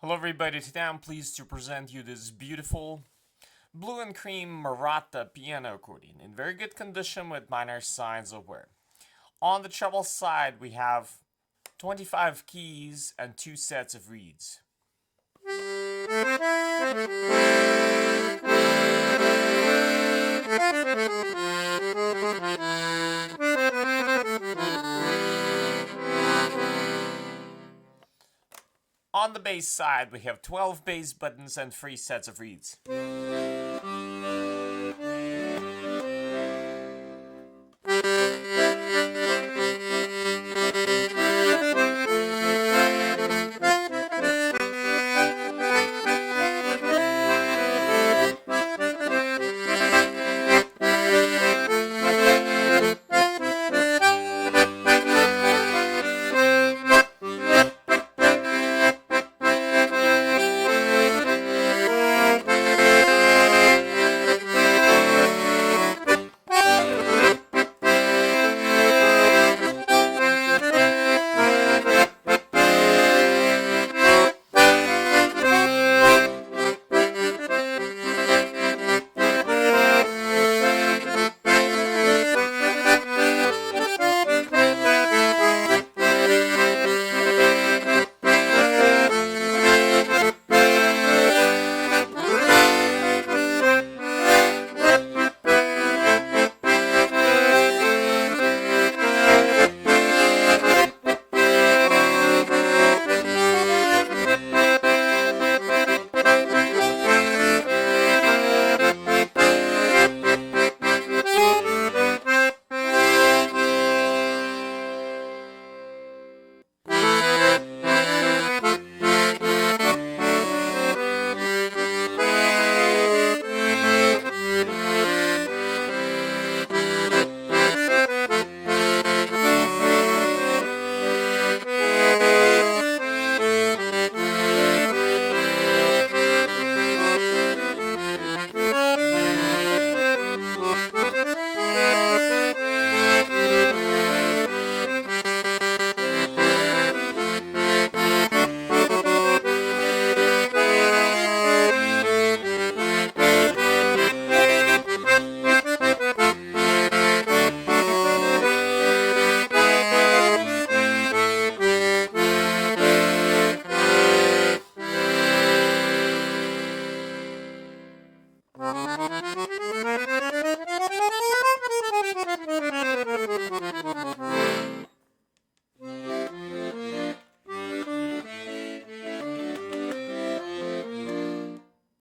Hello everybody, today I'm pleased to present you this beautiful blue and cream Marotta piano accordion in very good condition with minor signs of wear. On the treble side we have 25 keys and 2 sets of reeds. On the bass side we have 12 bass buttons and 3 sets of reeds.